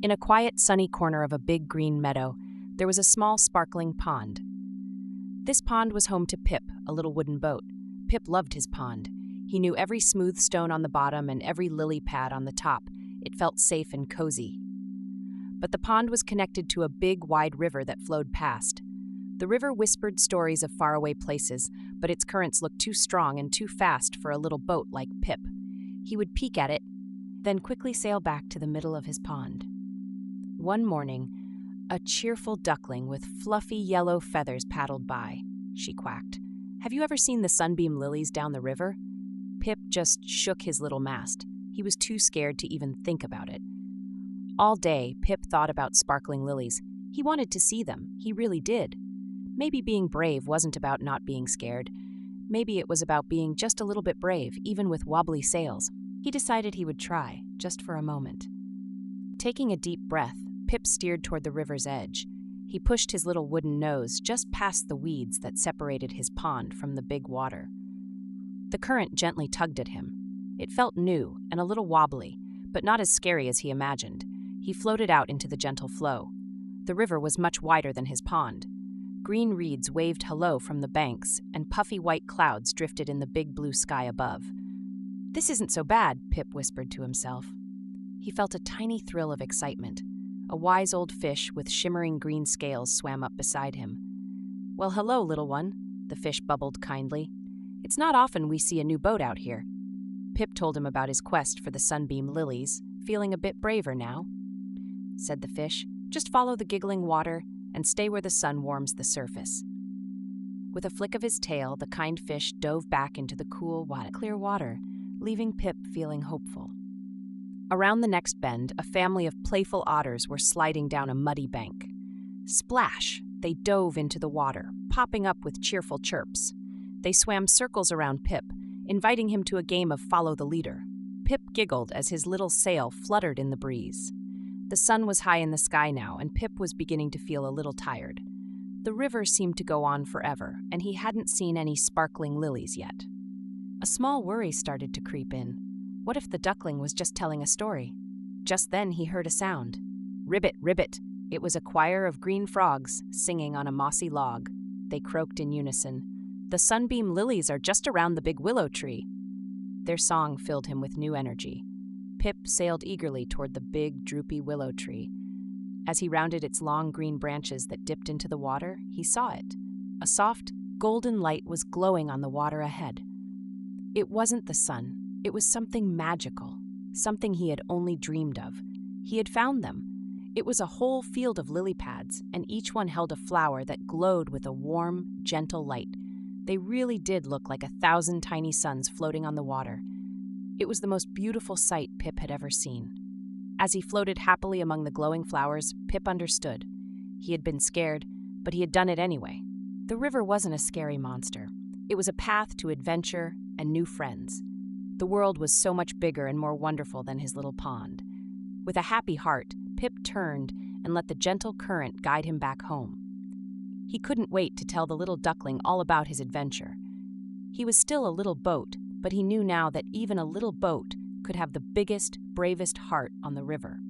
In a quiet, sunny corner of a big green meadow, there was a small, sparkling pond. This pond was home to Pip, a little wooden boat. Pip loved his pond. He knew every smooth stone on the bottom and every lily pad on the top. It felt safe and cozy. But the pond was connected to a big, wide river that flowed past. The river whispered stories of faraway places, but its currents looked too strong and too fast for a little boat like Pip. He would peek at it, then quickly sail back to the middle of his pond. One morning, a cheerful duckling with fluffy yellow feathers paddled by. She quacked. "Have you ever seen the sunbeam lilies down the river?" Pip just shook his little mast. He was too scared to even think about it. All day, Pip thought about sparkling lilies. He wanted to see them. He really did. Maybe being brave wasn't about not being scared. Maybe it was about being just a little bit brave, even with wobbly sails. He decided he would try, just for a moment. Taking a deep breath, Pip steered toward the river's edge. He pushed his little wooden nose just past the weeds that separated his pond from the big water. The current gently tugged at him. It felt new and a little wobbly, but not as scary as he imagined. He floated out into the gentle flow. The river was much wider than his pond. Green reeds waved hello from the banks, and puffy white clouds drifted in the big blue sky above. "This isn't so bad," Pip whispered to himself. He felt a tiny thrill of excitement. A wise old fish with shimmering green scales swam up beside him. "Well, hello, little one," the fish bubbled kindly. "It's not often we see a new boat out here." Pip told him about his quest for the sunbeam lilies, feeling a bit braver now. Said the fish, "Just follow the giggling water and stay where the sun warms the surface." With a flick of his tail, the kind fish dove back into the cool, clear water, leaving Pip feeling hopeful. Around the next bend, a family of playful otters were sliding down a muddy bank. Splash! They dove into the water, popping up with cheerful chirps. They swam circles around Pip, inviting him to a game of follow the leader. Pip giggled as his little sail fluttered in the breeze. The sun was high in the sky now, and Pip was beginning to feel a little tired. The river seemed to go on forever, and he hadn't seen any sparkling lilies yet. A small worry started to creep in. What if the duckling was just telling a story? Just then he heard a sound. Ribbit, ribbit! It was a choir of green frogs singing on a mossy log. They croaked in unison. "The sunbeam lilies are just around the big willow tree." Their song filled him with new energy. Pip sailed eagerly toward the big, droopy willow tree. As he rounded its long green branches that dipped into the water, he saw it. A soft, golden light was glowing on the water ahead. It wasn't the sun. It was something magical, something he had only dreamed of. He had found them. It was a whole field of lily pads, and each one held a flower that glowed with a warm, gentle light. They really did look like 1,000 tiny suns floating on the water. It was the most beautiful sight Pip had ever seen. As he floated happily among the glowing flowers, Pip understood. He had been scared, but he had done it anyway. The river wasn't a scary monster. It was a path to adventure and new friends. The world was so much bigger and more wonderful than his little pond. With a happy heart, Pip turned and let the gentle current guide him back home. He couldn't wait to tell the little duckling all about his adventure. He was still a little boat, but he knew now that even a little boat could have the biggest, bravest heart on the river.